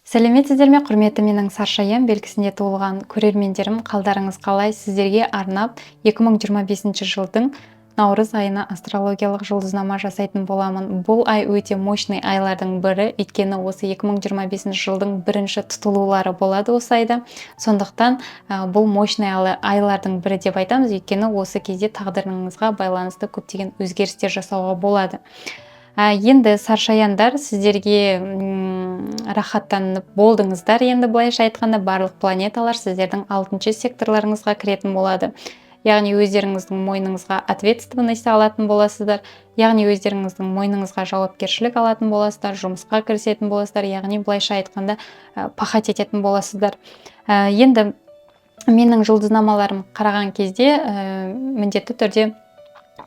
Сәлеметсіздер ме, құрметті менің Саршаям белгісінде туылған көрермендерім, қалдарыңыз қалай? Сіздерге арнап 2025 жылдың наурыз айына астрологиялық жұлдызнама жасайтын боламын. Бұл ай өте мощный айлардың бірі, өйткені осы 2025 жылдың бірінші тұтылулары болады осы айда. Сондықтан бұл мощный айлардың бірі деп айтамыз, өйткені осы кезде тағдырыңызға байланысты көптеген өзгерістер жасауға болады. Енді Саршаяндар, сіздерге рахаттанып болдыңыздар. Енді былайша айтқанда барлық планеталар сіздердің 6-шы секторларыңызға кіретін болады. Яғни өздеріңіздің мойныңызға ответственность алатын боласыздар, яғни өздеріңіздің мойныңызға жауапкершілік алатын боласыздар, жұмысқа кірісетін боласыздар, яғни былайша айтқанда пахать ететін боласыздар. Енді менің жұлдызнамаларым қараған кезде міндетті түрде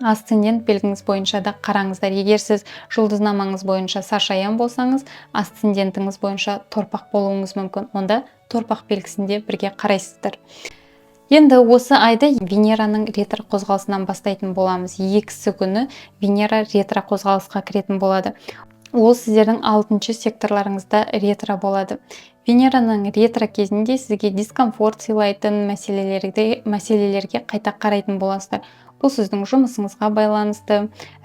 асцендент белгіңіз бойынша да қараңыздар. Егер сіз жұлдызнамаңыз бойынша Саршаян болсаңыз, асцендентіңіз бойынша торпақ болуыңыз мүмкін. Онда торпақ белгісінде бірге қарайсыздар. Енді осы айды Венераның ретро қозғалысынан бастайтын боламыз. Екісі күні Венера ретро қозғалысқа кіретін болады. Ол сіздердің 6-шы секторларыңызда ретро болады. Венераның ретро кезінде сізге дискомфорт сыйлайтын мәселелерге қайта қарайтын боласыздар. Бұл сіздің жұмысыңызға байланысты,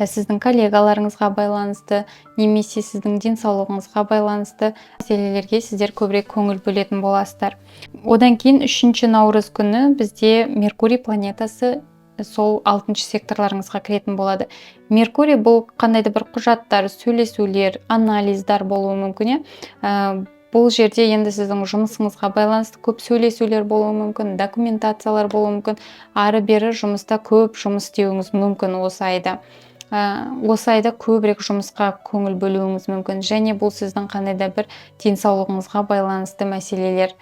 сіздің коллегаларыңызға байланысты, немесе сіздің денсаулығыңызға байланысты мәселелерге сіздер көбірек көңіл бөлетін боласыздар. Одан кейін 3-ші наурыз күні бізде Меркурий планетасы сол 6-шы секторларыңызға кіретін болады. Меркурий бұл қандайды бір құжаттар, сөйлесулер, анализдар болуы мүмкін. Бұл жерде енді сіздің жұмысыңызға байланысты көп сөйлесулер болуы мүмкін, документациялар болуы мүмкін, ары-бері жұмыста көп жұмыс істеуіңіз мүмкін осы айда. Осы айда көбірек жұмысқа көңіл бөлуіңіз мүмкін, және бұл сіздің қандай да бір денсаулығыңызға байланысты мәселелер.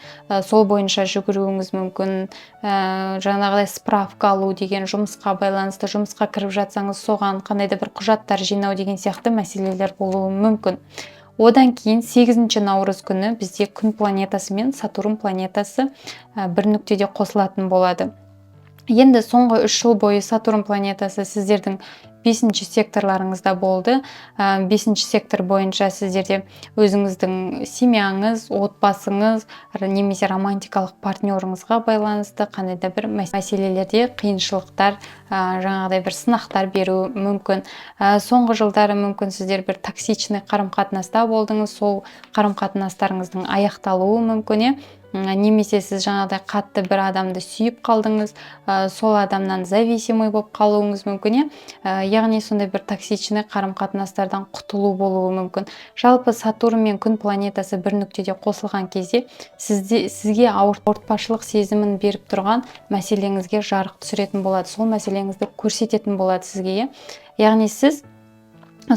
Сол бойынша жүгіруіңіз мүмкін, жаңағыдай справка алу деген жұмысқа байланысты, жұмысқа кіріп жатсаңыз, соған қандай да бір құжаттар жинау деген сияқты мәселелер болуы мүмкін. Одан кейін 8-ші наурыз күні бізде күн планетасы мен Сатурн планетасы бір нүктеде қосылатын болады. Енді соңғы 3 жыл бойы Сатурн планетасы сіздердің 5-ші секторларыңызда болды. 5-ші сектор бойынша сіздерде өзіңіздің семьяңыз, отбасыңыз, немесе романтикалық партнеріңізға байланысты қандай да бір мәселелерде қиыншылықтар, жаңағыдай бір сынақтар беру мүмкін. Соңғы жылдары мүмкін сіздер бір токсичный қарым-қатынаста болдыңыз, сол қарым-қатынастарыңыздың аяқталуы мүмкін. Немесе сіз жаңағыдай қатты бір адамды сүйіп қалдыңыз, сол адамнан зависимый болып қалуыңыз мүмкін. Яғни сондай бір токсичный қарым-қатынастардан құтылу болуы мүмкін. Жалпы Сатурн мен күн планетасы бір нүктеде қосылған кезде сізге ауыртпашылық сезімін беріп тұрған мәселеңізге жарық түсіретін болады. Сол мәселеңізді көрсететін болады сізге. Яғни сіз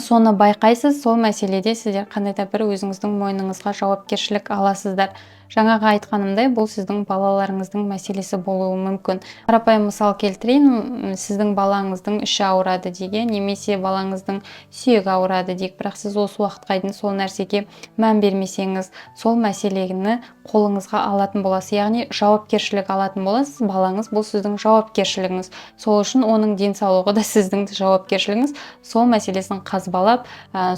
соны байқайсыз, сол мәселеде сіздер қандай да бір өзіңіздің мойныңызға жауапкершілік аласыздар. Жаңаға айтқанымдай, бұл сіздің балаларыңыздың мәселесі болуы мүмкін. Қарапайым мысал келтірейін, сіздің балаңыздың іші ауырады деген, немесе балаңыздың сүйегі ауырады дейік, бірақ сіз осы уақытқа дейін сол нәрсеге мән бермесеңіз, сол мәселені қолыңызға алатын боласыз, яғни жауапкершілік алатын боласыз. Балаңыз бұл сіздің жауапкершілігіңіз. Сол үшін оның денсаулығы да сіздің жауапкершілігіңіз. Сол мәселесін қазбалап,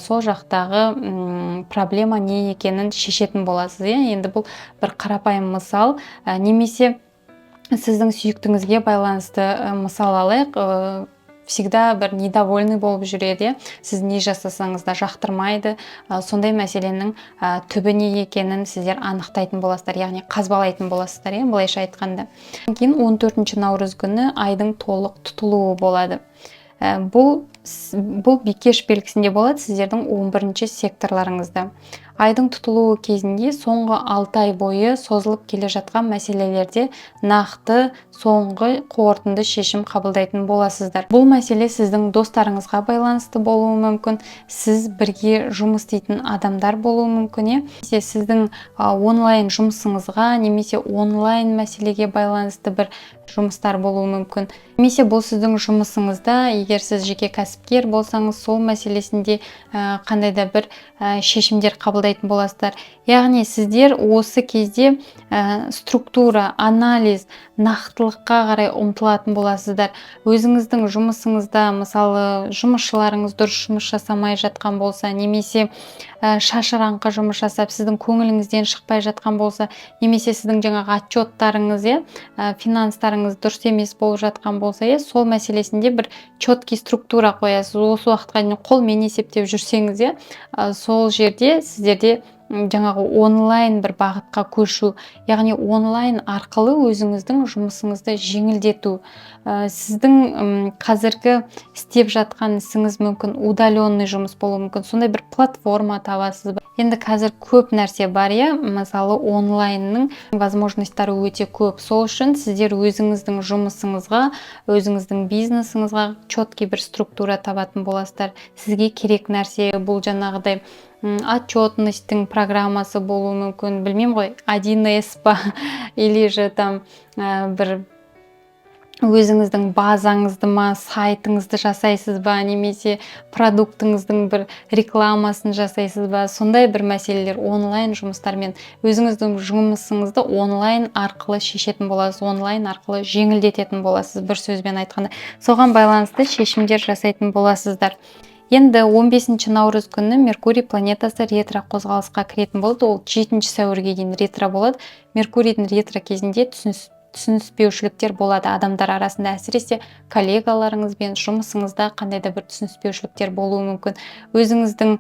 сол жақтағы проблема не екенін шешетін боласыз. Енді бұл бір қарапайым мысал, немесе сіздің сүйіктіңізге байланысты мысал алайық, всегда бір недовольный болып жүреді, сіз не жасасаңыз да жақтырмайды, сондай мәселенің түбі не екенін сіздер анықтайтын боласыздар, яғни қазбалайтын боласыздар, былайша айтқанда. Кейін 14-ші наурыз күні айдың толық тұтылуы болады. Бұл бикеш белгісінде болады сіздердің 11-ші секторларыңызда. Айдың тұтылуы кезінде соңғы 6 ай бойы созылып келе жатқан мәселелерде нақты соңғы қорытынды шешім қабылдайтын боласыздар. Бұл мәселе сіздің достарыңызға байланысты болуы мүмкін, сіз бірге жұмыс істейтін адамдар болуы мүмкін, сіздің онлайн жұмысыңызға, немесе онлайн мәселеге байланысты бір жұмыстар болуы мүмкін. Немесе бұл сіздің жұмысыңызда, егер сіз жеке кәсіпкер болсаңыз, сол мәселесінде қандай да бір шешімдер қабылдайтын жасайтын боласыздар. Яғни сіздер осы кезде структура, анализ, нақтылыққа қарай ұмтылатын боласыздар. Өзіңіздің жұмысыңызда, мысалы, жұмысшыларыңыз дұрыс жұмыс жасамай жатқан болса, немесе шашыраңқы жұмыс жасап, сіздің көңіліңізден шықпай жатқан болса, немесе сіздің жаңағы отчеттарыңыз, финанстарыңыз дұрыс емес болып жатқан болса, сол мәселесінде бір четкий структура қоясыз. Осы уақытқа дейін қолмен есептеп жүрсеңіз, сол жерде сіздерде жаңағы онлайн бір бағытқа көшу, яғни онлайн арқылы өзіңіздің жұмысыңызды жеңілдету. Сіздің қазіргі істеп жатқан ісіңіз мүмкін удаленный жұмыс болуы мүмкін, сондай бір платформа табасыз ба? Енді қазір көп нәрсе бар, мысалы онлайнның возможностьтары өте көп. Сол үшін сіздер өзіңіздің жұмысыңызға, өзіңіздің бизнесіңізға четкий бір структура табатын боласыздар. Сізге керек нәрсе бұл жаңағыдай отчетностьтің программасы болуы мүмкін, білмеймін ғой, 1С па, или же там бір өзіңіздің базаңызды ма, сайтыңызды жасайсыз ба, немесе продуктыңыздың бір рекламасын жасайсыз ба, сондай бір мәселелер онлайн жұмыстармен өзіңіздің жұмысыңызды онлайн арқылы шешетін боласыз, онлайн арқылы жеңілдететін боласыз, бір сөзбен айтқанда. Соған байланысты шешімдер жасайтын боласыздар. Енді 15 наурыз күні Меркурий планетасы ретро қозғалысқа кіретін болды. Ол 7 сәуірге дейін ретро болады. Меркурийдің ретро кезінде түсініспеушіліктер болады адамдар арасында, әсіресе коллегаларыңызбен жұмысыңызда қандай да бір түсініспеушіліктер болуы мүмкін. Өзіңіздің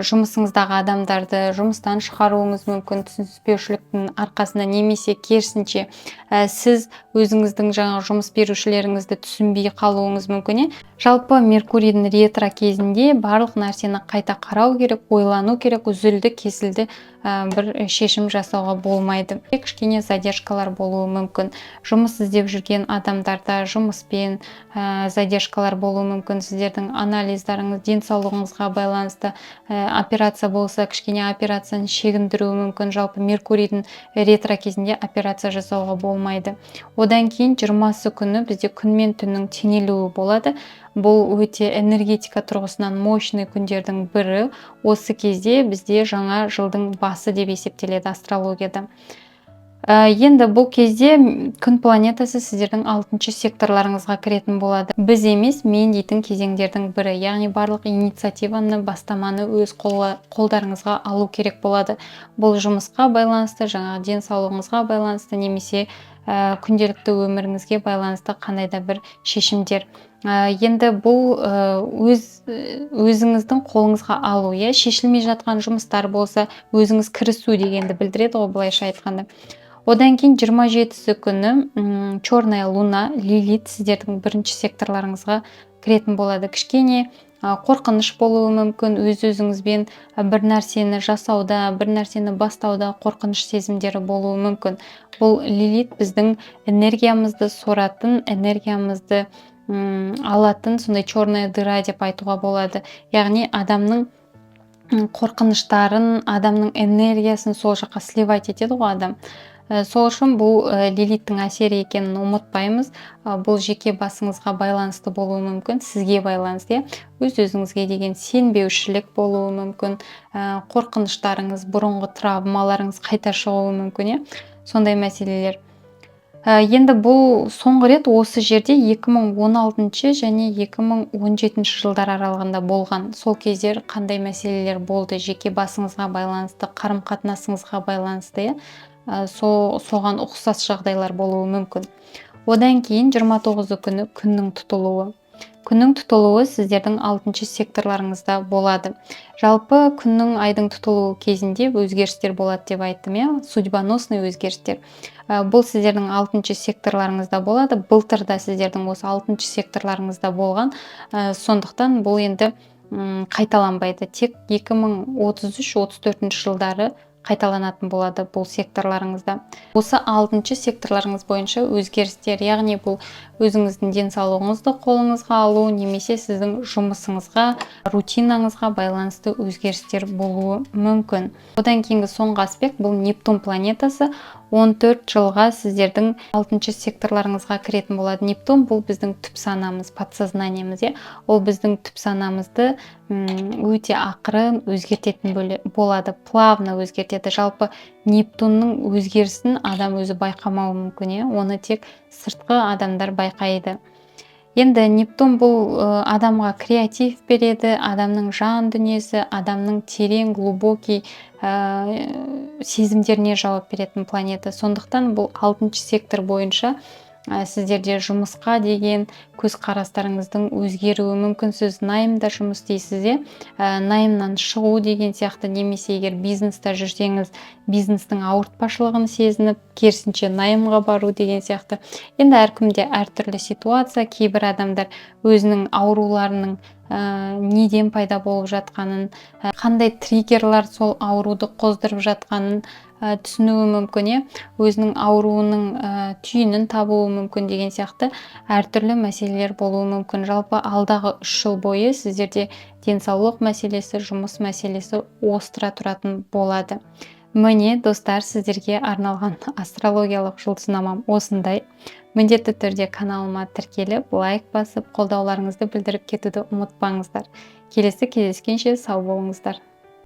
жұмысыңыздағы адамдарды жұмыстан шығаруыңыз мүмкін түсініспеушіліктің арқасында, немесе керісінше сіз өзіңіздің жаңағы жұмыс берушілеріңізді түсінбей қалуыңыз мүмкін. Жалпы Меркурийдің ретро кезінде барлық нәрсені қайта қарау керек, ойлану керек, үзілді кесілді бір шешім жасауға болмайды. Кішкене задержкалар болуы мүмкін. Жұмыс іздеп жүрген адамдарда жұмыспен задержкалар болуы мүмкін. Сіздердің анализдарыңыз, денсаулығыңызға байланысты операция болса, кішкене операцияны шегіндіруі мүмкін. Жалпы Меркурийдің ретро кезінде операция жасауға болмайды. Одан кейін 20-сы күні бізде күн мен түннің теңелуі болады. Бұл өте энергетика тұрғысынан мощный күндердің бірі. Осы кезде бізде жаңа жылдың басы деп есептеледі астрологияда. Енді бұл кезде күн планетасы сіздердің 6-шы секторларыңызға кіретін болады. Біз емес, мен дейтін кезеңдердің бірі. Яғни барлық инициативаны, бастаманы өз қолдарыңызға алу керек болады. Бұл жұмысқа байланысты, жаңағы денсаулығыңызға байланысты, немесе күнделікті өміріңізге байланысты қандай да бір шешімдер. Енді бұл өзіңіздің қолыңызға алу, шешілмей жатқан жұмыстар болса, өзіңіз кірісу дегенді білдіреді ғой, былайша айтқанда. Одан кейін 27-сі күні черная луна, Лилит сіздердің 1-ші секторларыңызға кіретін болады. Кішкене қорқыныш болуы мүмкін, өз-өзіңізбен бір нәрсені жасауда, бір нәрсені бастауда қорқыныш сезімдері болуы мүмкін. Бұл Лилит біздің энергиямызды соратын, энергиямызды алатын сондай черная дыра деп айтуға болады. Яғни адамның қорқыныштарын, адамның энергиясын сол жаққа сливать етеді ғой адам. Сол үшін бұл Лилиттің әсері екенін ұмытпаймыз. Бұл жеке басыңызға байланысты болуы мүмкін, сізге байланысты. Өз-өзіңізге деген сенбеушілік болуы мүмкін, қорқыныштарыңыз, бұрынғы травмаларыңыз қайта шығуы мүмкін, сондай мәселелер. Енді бұл соңғы рет осы жерде 2016 және 2017 жылдар аралығында болған. Сол кездер қандай мәселелер болды, жеке басыңызға байланысты, қарым-қатынасыңызға байланысты, соған ұқсас жағдайлар болуы мүмкін. Одан кейін 29 күні күннің тұтылуы. Күннің тұтылуы сіздердің 6-шы секторларыңызда болады. Жалпы күннің айдың тұтылуы кезінде өзгерістер болады деп айттым, судьбоносный өзгерістер. Бұл сіздердің 6-шы секторларыңызда болады. Былтырда сіздердің осы 6-шы секторларыңызда болған. Сондықтан бұл енді қайталанбайды. Тек 2033-34 жылдары қайталанатын болады бұл секторларыңызда. Осы 6-шы секторларыңыз бойынша өзгерістер, яғни бұл өзіңіздің денсаулығыңызды қолыңызға алу, немесе сіздің жұмысыңызға, рутинаңызға байланысты өзгерістер болуы мүмкін. Одан кейінгі соңғы аспект бұл Нептун планетасы. 14 жылға сіздердің 6-шы секторларыңызға кіретін болады. Нептун бұл біздің түп санамыз, подсознаниеміз, ол біздің түп санамызды өте ақырын өзгертетін болады, плавно өзгертеді. Жалпы Нептунның өзгерісін адам өзі байқамауы мүмкін, оны тек сыртқы адамдар байқайды. Енді Нептун бұл адамға креатив береді, адамның жан дүниесі, адамның терең, глубокий сезімдеріне жауап беретін планета. Сондықтан бұл 6-шы сектор бойынша сіздерде жұмысқа деген көзқарастарыңыздың өзгеруі мүмкін. Сіз найымда жұмыс істейсіз, найымнан шығу деген сияқты, немесе егер бизнеста жүрсеңіз, бизнестің ауыртпашылығын сезініп, керісінше найымға бару деген сияқты. Енді әркімде әртүрлі ситуация, кейбір адамдар өзінің ауруларының неден пайда болып жатқанын, қандай триггерлар сол ауруды қоздырып жатқанын түсінуі мүмкін, өзінің ауруының түйінін табуы мүмкін деген сияқты әртүрлі мәселелер болуы мүмкін. Жалпы алдағы 3 жыл бойы сіздерде денсаулық мәселесі, жұмыс мәселесі остыра тұратын болады. Міне, достар, сіздерге арналған астрологиялық жұлдызнамам осындай. Міндетті түрде каналыма тіркеліп, лайк басып, қолдауларыңызды білдіріп кетуді ұмытпаңыздар. Келесі кездескенше сау болыңыздар.